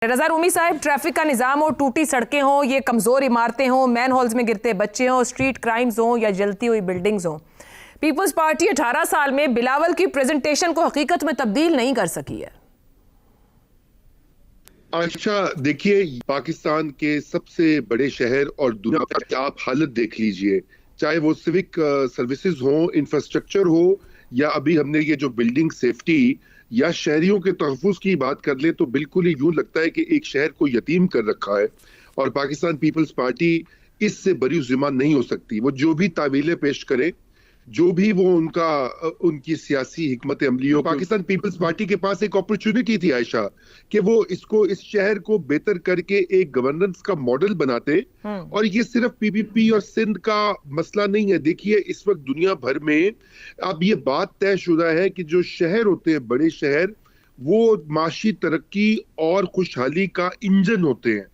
रज़ा रूमी साहब, ट्रैफिक का निज़ाम हो, टूटी सड़कें हों, ये कमज़ोर इमारतें हों, मैन होल्स में गिरते बच्चे हों, स्ट्रीट क्राइम्स हों या जलती हुई बिल्डिंग्स हों, पीपल्स पार्टी 18 साल में बिलावल की प्रेजेंटेशन को हकीकत में तब्दील नहीं कर सकी है। अच्छा देखिए, पाकिस्तान के सबसे बड़े शहर और दुनिया की आप हालत देख लीजिए, चाहे वो सिविक सर्विसेज हो, इंफ्रास्ट्रक्चर हो, या अभी हमने ये जो बिल्डिंग सेफ्टी या शहरियों के तहफ़्फ़ुज़ की बात कर ले, तो बिल्कुल ही यूं लगता है कि एक शहर को यतीम कर रखा है। और पाकिस्तान पीपल्स पार्टी इससे बरी ज़िम्मा नहीं हो सकती। वो जो भी तावीलें पेश करे, जो भी वो उनकी सियासी हिकमत अमली हो, पाकिस्तान पीपल्स पार्टी के पास एक अपॉर्चुनिटी थी आयशा कि वो इस शहर को बेहतर करके एक गवर्नेंस का मॉडल बनाते। और ये सिर्फ पीपीपी और सिंध का मसला नहीं है। देखिए, इस वक्त दुनिया भर में अब ये बात तयशुदा है कि जो शहर होते हैं, बड़े शहर, वो माशी तरक्की और खुशहाली का इंजन होते हैं।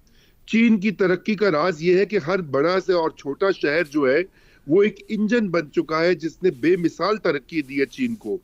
चीन की तरक्की का राज ये है कि हर बड़ा से और छोटा शहर जो है वो एक इंजन बन चुका है, जिसने बेमिसाल तरक्की दी है चीन को।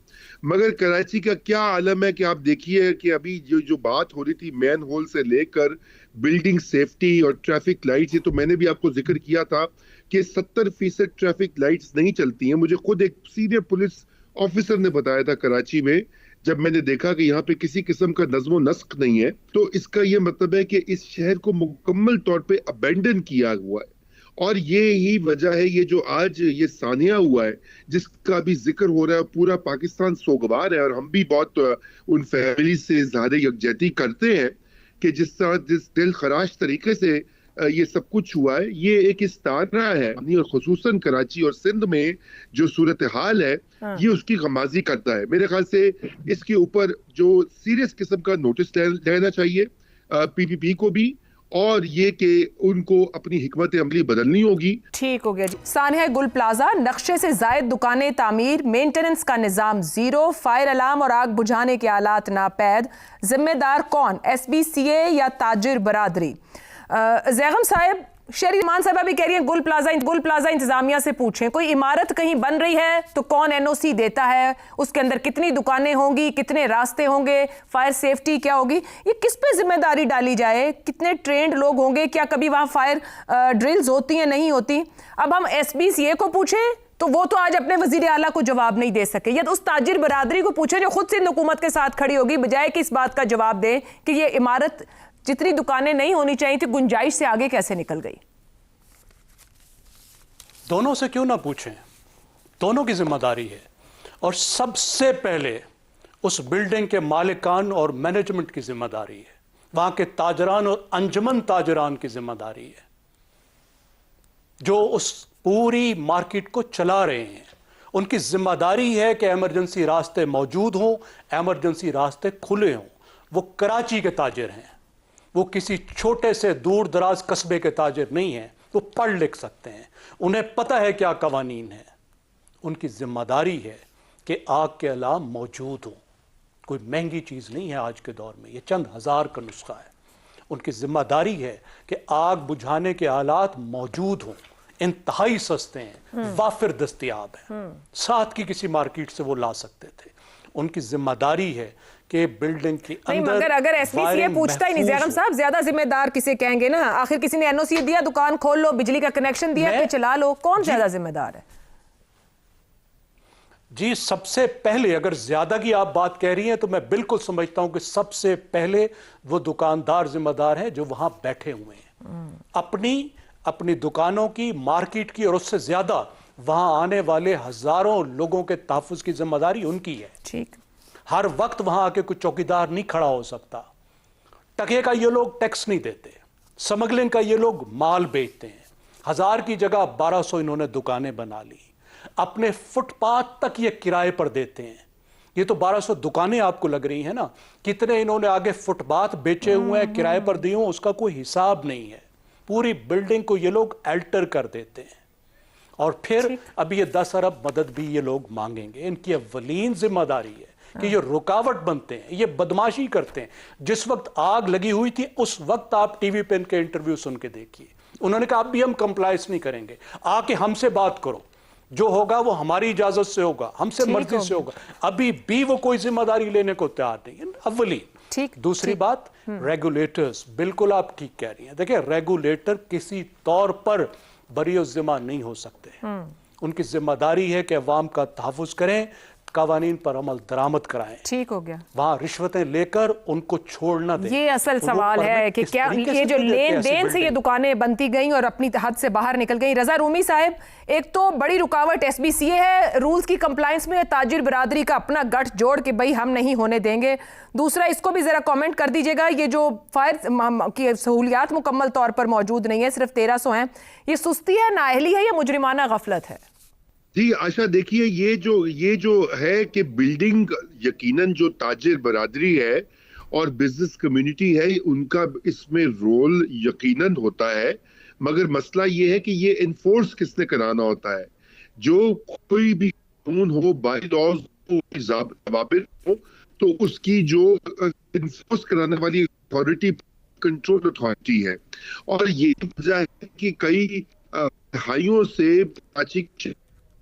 मगर कराची का क्या आलम है कि आप देखिए कि अभी जो बात हो रही थी मैन होल से लेकर बिल्डिंग सेफ्टी और ट्रैफिक लाइट्स, ये तो मैंने भी आपको जिक्र किया था कि 70% ट्रैफिक लाइट्स नहीं चलती हैं। मुझे खुद एक सीनियर पुलिस ऑफिसर ने बताया था कराची में, जब मैंने देखा कि यहाँ पे किसी किस्म का नज़्म व नस्क नहीं है, तो इसका ये मतलब है कि इस शहर को मुकम्मल तौर पे अबेंडन किया हुआ है। और ये ही वजह है, ये जो आज ये सानिया हुआ है जिसका भी जिक्र हो रहा है, पूरा पाकिस्तान सोगवार है। और हम भी बहुत उन फैमिली से इज़हार यकजहती करते हैं कि जिस दिल खराश तरीके से ये सब कुछ हुआ है, ये एक इस्तारा है। और खुसूसन कराची और सिंध में जो सूरत हाल है, ये उसकी गमाजी करता है। मेरे ख्याल से इसके ऊपर जो सीरियस किस्म का नोटिस लेना चाहिए पीपीपी को भी, और ये कि उनको अपनी हिकमत अमली बदलनी होगी। ठीक हो गया जी। सानिया गुल प्लाजा, नक्शे से जायद दुकानें तामीर, मेंटेनेंस का निज़ाम जीरो, फायर अलार्म और आग बुझाने के आलात नापैद, जिम्मेदार कौन, SBCA या ताजिर बरादरी? ज़ैगम साहब, शहरी मान साहब भी कह रही हैं गुल प्लाजा इंतजामिया से पूछें। कोई इमारत कहीं बन रही है तो कौन NOC देता है, उसके अंदर कितनी दुकानें होंगी, कितने रास्ते होंगे, फायर सेफ्टी क्या होगी, ये किस पे जिम्मेदारी डाली जाए, कितने ट्रेंड लोग होंगे, क्या कभी वहाँ फायर ड्रिल्स होती हैं, नहीं होती? अब हम SBCA को पूछें तो वो तो आज अपने वजीर आला को जवाब नहीं दे सके, या तो उस ताजिर बरादरी को पूछे जो खुद सिंध हुकूमत के साथ खड़ी होगी, बजाय कि इस बात का जवाब दे कि ये इमारत जितनी दुकानें नहीं होनी चाहिए थी, गुंजाइश से आगे कैसे निकल गई। दोनों से क्यों ना पूछें, दोनों की जिम्मेदारी है। और सबसे पहले उस बिल्डिंग के मालिकान और मैनेजमेंट की जिम्मेदारी है, वहां के ताजरान और अंजमन ताजरान की जिम्मेदारी है जो उस पूरी मार्केट को चला रहे हैं। उनकी जिम्मेदारी है कि इमरजेंसी रास्ते मौजूद हों, इमरजेंसी रास्ते खुले हों। वो कराची के ताजिर हैं, वो किसी छोटे से दूर दराज कस्बे के ताजिर नहीं हैं। वो पढ़ लिख सकते हैं, उन्हें पता है क्या कवानीन है। उनकी जिम्मेदारी है कि आग के अलार्म मौजूद हो। कोई महंगी चीज़ नहीं है आज के दौर में, ये चंद हज़ार का नुस्खा है। उनकी जिम्मेदारी है कि आग बुझाने के आलात मौजूद हों, इंतहाई सस्ते हैं, वाफिर दस्तयाब हैं, साथ की किसी मार्केट से वो ला सकते थे। उनकी जिम्मेदारी है कि बिल्डिंग के अंदर, मगर अगर SBCA पूछता ही नहीं ज़ैगम साहब, ज्यादा जिम्मेदार किसे कहेंगे ना? आखिर किसी ने NOC दिया, दुकान खोल लो, बिजली का कनेक्शन दिया कि चला लो, कौन ज्यादा जिम्मेदार है? जी, सबसे पहले अगर ज्यादा की आप बात कह रही हैं तो मैं बिल्कुल समझता हूं कि सबसे पहले वो दुकानदार जिम्मेदार है जो वहां बैठे हुए हैं, अपनी दुकानों की, मार्केट की, और उससे ज्यादा वहां आने वाले हजारों लोगों के तहफ़्फ़ुज़ की जिम्मेदारी उनकी है। ठीक, हर वक्त वहां आके कोई चौकीदार नहीं खड़ा हो सकता। टके का ये लोग टैक्स नहीं देते, स्मगलिंग का ये लोग माल बेचते हैं। 1000 की जगह 1200 इन्होंने दुकानें बना ली, अपने फुटपाथ तक ये किराए पर देते हैं। ये तो 1200 दुकानें आपको लग रही हैं ना, कितने इन्होंने आगे फुटपाथ बेचे हुए हैं, किराए पर दिए हुए, उसका कोई हिसाब नहीं है। पूरी बिल्डिंग को ये लोग अल्टर कर देते हैं और फिर अभी ये 10 अरब मदद भी ये लोग मांगेंगे। इनकी अव्वलीन जिम्मेदारी है कि ये रुकावट बनते हैं, ये बदमाशी करते हैं। जिस वक्त आग लगी हुई थी उस वक्त आप टीवी पे इनके इंटरव्यू सुन के देखिए, उन्होंने कहा अब भी हम कंप्लाइंस नहीं करेंगे, आके हमसे बात करो, जो होगा वो हमारी इजाजत से होगा, हमसे मर्जी से होगा। अभी भी वो कोई जिम्मेदारी लेने को तैयार नहीं है। अव्वलीन ٹھیک، دوسری بات ریگولیٹرز، بالکل آپ ٹھیک کہہ رہی ہیں. دیکھیں ریگولیٹر کسی طور پر بری و ذمہ نہیں ہو سکتے. ان کی ذمہ داری ہے کہ عوام کا تحفظ کریں، قوانین پر عمل درآمد کرائیں. ٹھیک ہو گیا. وہاں رشوتیں لے کر ان کو چھوڑنا دیں. یہ اصل سوال ہے کہ کیا یہ جو لین دین سے یہ دکانیں بنتی گئیں اور اپنی حد سے باہر نکل گئیں. رضا رومی صاحب، ایک تو بڑی رکاوٹ ایس بی سی اے ہے رولز کی کمپلائنس میں، تاجر برادری کا اپنا گٹھ جوڑ کے بھئی ہم نہیں ہونے دیں گے. دوسرا، اس کو بھی ذرا کامنٹ کر دیجئے گا، یہ جو فائر کی سہولیات مکمل طور پر موجود نہیں ہیں، صرف 1300 ہیں، یہ سستی ہے، نااہلی ہے یا مجرمانہ غفلت ہے؟ جی آشا، دیکھیے یہ جو ہے کہ بلڈنگ یقیناً جو تاجر برادری ہے اور بزنس کمیونٹی ہے ان کا اس میں رول یقیناً ہوتا ہے، مگر مسئلہ یہ ہے کہ یہ انفورس کس نے کرانا ہوتا ہے. جو کوئی بھی قانون ہو، بائی لاز ہو، ضوابط ہو، تو اس کی جو انفورس کرانے والی اتھارٹی کنٹرول اتھارٹی ہے. اور یہ وجہ ہے کہ کئی دہائیوں سے کراچی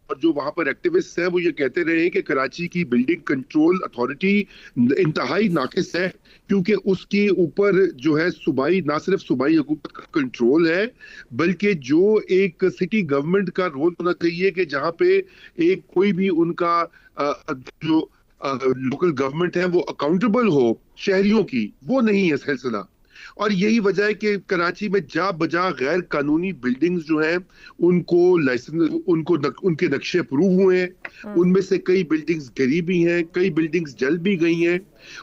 اور جو وہاں پر ایکٹیوسٹ ہیں وہ یہ کہتے رہے کہ کراچی کی بلڈنگ کنٹرول اتھارٹی انتہائی ناقص ہے، کیونکہ اس کی اوپر جو ہے صوبائی، نہ صرف صوبائی حکومت کا کنٹرول ہے بلکہ جو ایک سٹی گورنمنٹ کا رول ہونا چاہیے کہ جہاں پہ ایک کوئی بھی ان کا جو لوکل گورنمنٹ ہے وہ اکاؤنٹیبل ہو شہریوں کی، وہ نہیں ہے سلسلہ. اور یہی وجہ ہے کہ کراچی میں جا بجا غیر قانونی بلڈنگز جو ہیں ان کو لائسنس، ان کے نقشے اپروو ہوئے ہیں. ان میں سے کئی بلڈنگز گری بھی ہیں، کئی بلڈنگز جل بھی گئی ہیں،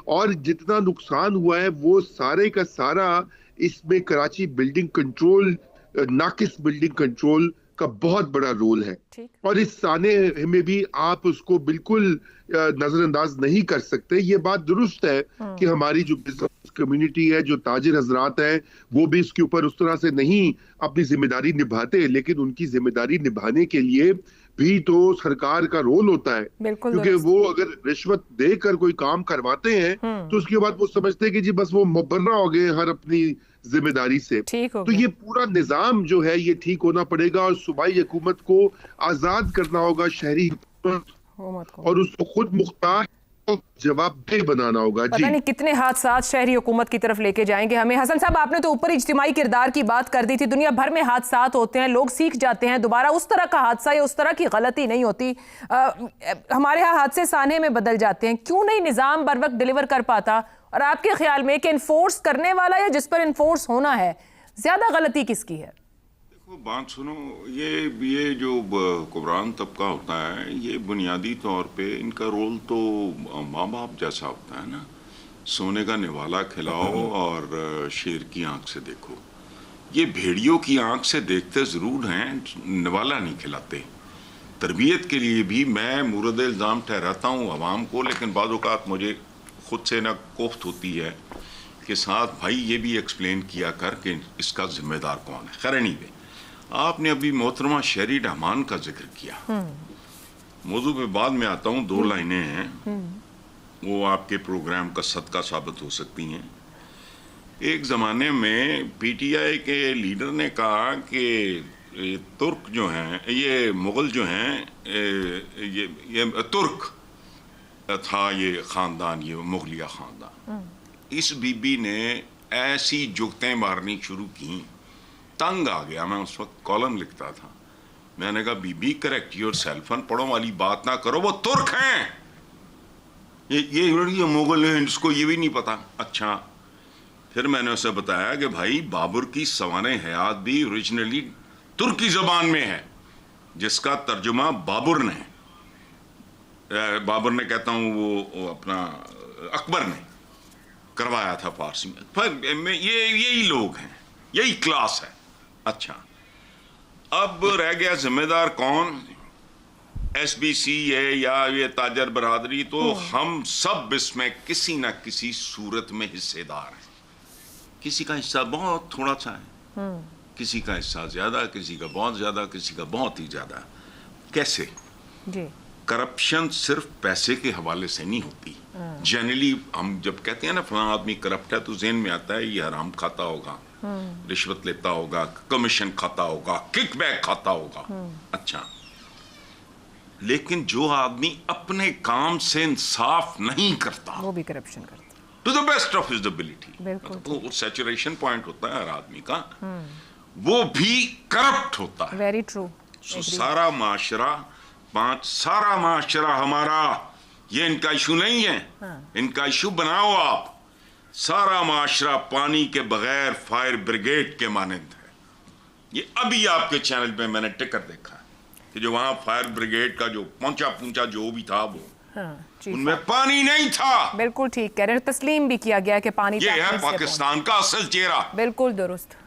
اور جتنا نقصان ہوا ہے وہ سارے کا سارا اس میں کراچی بلڈنگ کنٹرول، ناقص بلڈنگ کنٹرول کا بہت بڑا رول ہے. اور اس سانحے میں بھی آپ اس کو بالکل نظر انداز نہیں کر سکتے. یہ بات درست ہے کہ ہماری جو بزنس کمیونٹی ہے، جو تاجر حضرات ہیں، وہ بھی اس کے اوپر اس طرح سے نہیں اپنی ذمہ داری نبھاتے، لیکن ان کی ذمہ داری نبھانے کے لیے بھی تو سرکار کا رول ہوتا ہے. کیونکہ وہ اگر رشوت دے کر کوئی کام کرواتے ہیں تو اس کے بعد وہ سمجھتے ہیں کہ جی بس وہ مبرہ ہو گئے ہر اپنی ذمہ داری سے. تو یہ پورا نظام جو ہے یہ ٹھیک ہونا پڑے گا، اور صوبائی حکومت کو آزاد کرنا ہوگا شہری حکومت کو، اور اس کو خود مختار جواب دہ بنانا ہوگا. پتہ نہیں کتنے حادثات شہری حکومت کی طرف لے کے جائیں گے ہمیں. حسن صاحب، آپ نے تو اوپر اجتماعی کردار کی بات کر دی تھی. دنیا بھر میں حادثات ہوتے ہیں، لوگ سیکھ جاتے ہیں، دوبارہ اس طرح کا حادثہ یا اس طرح کی غلطی نہیں ہوتی. ہمارے ہاں حادثے سانحے میں بدل جاتے ہیں. کیوں نہیں نظام بر وقت ڈیلیور کر پاتا؟ اور آپ کے خیال میں کہ انفورس کرنے والا یا جس پر انفورس ہونا ہے، زیادہ غلطی کس کی ہے؟ بات سنو، یہ جو حکمران طبقہ ہوتا ہے یہ بنیادی طور پہ ان کا رول تو ماں باپ جیسا ہوتا ہے نا. سونے کا نوالا کھلاؤ اور شیر کی آنکھ سے دیکھو. یہ بھیڑیوں کی آنکھ سے دیکھتے ضرور ہیں، نوالا نہیں کھلاتے. تربیت کے لیے بھی میں مورد الزام ٹھہراتا ہوں عوام کو، لیکن بعض اوقات مجھے خود سے نہ کوفت ہوتی ہے کہ ساتھ بھائی یہ بھی ایکسپلین کیا کر کہ اس کا ذمہ دار کون ہے. خیر نہیں، آپ نے ابھی محترمہ شہری رحمان کا ذکر کیا. موضوع پہ بعد میں آتا ہوں، 2 لائنیں ہیں وہ آپ کے پروگرام کا صدقہ ثابت ہو سکتی ہیں. ایک زمانے میں پی ٹی آئی کے لیڈر نے کہا کہ ترک جو ہیں، یہ مغل جو ہیں، یہ ترک تھا یہ خاندان، یہ مغلیہ خاندان. اس بی بی نے ایسی جگتیں مارنی شروع کی، تنگ آ گیا. میں اس وقت کالم لکھتا تھا. میں نے کہا بی بی کریکٹ یور سیلف، ان پڑھوں والی بات نہ کرو، وہ ترک ہیں، یہ مغل ہیں، جس کو یہ بھی نہیں پتا. اچھا، پھر میں نے اسے بتایا کہ بھائی بابر کی سوانح حیات بھی اوریجنلی ترکی زبان میں ہے، جس کا ترجمہ بابر نے کہتا ہوں وہ اپنا اکبر نے کروایا تھا فارسی میں. یہی لوگ ہیں، یہی کلاس ہے. اچھا، اب رہ گیا ذمہ دار کون؟ ایس بی سی ہے یا یہ تاجر برادری. تو ہم سب اس میں کسی نہ کسی صورت میں حصے دار ہیں. کسی کا حصہ بہت تھوڑا سا ہے، کسی کا حصہ زیادہ، کسی کا بہت زیادہ، کسی کا بہت ہی زیادہ. کیسے؟ کرپشن صرف پیسے کے حوالے سے نہیں ہوتی. جنرلی ہم جب کہتے ہیں نا فلاں آدمی کرپٹ ہے تو ذہن میں آتا ہے یہ حرام کھاتا ہوگا، رشوت لیتا ہوگا، کمیشن کھاتا ہوگا، کک بیک کھاتا ہوگا. اچھا، لیکن جو آدمی اپنے کام سے انصاف نہیں کرتا، وہ بھی کرپشن کرتا. To the best of his ability. बिल्कुल। वो सैचुरेशन पॉइंट होता है हर आदमी का, वो भी करप्ट होता है। Very true. सो सारा माशरा हमारा, ये इनका इशू नहीं है, इनका इशू बनाओ आप। सारा माशरा पानी के बगैर फायर ब्रिगेड के मानंद है। ये अभी आपके चैनल पे मैंने टिकर देखा कि जो वहां फायर ब्रिगेड का जो पहुंचा जो भी था वो, उनमें पानी नहीं था। बिल्कुल ठीक कह रहे हैं, तस्लीम भी किया गया कि पानी ये है पाकिस्तान का असल चेहरा। बिल्कुल दुरुस्त।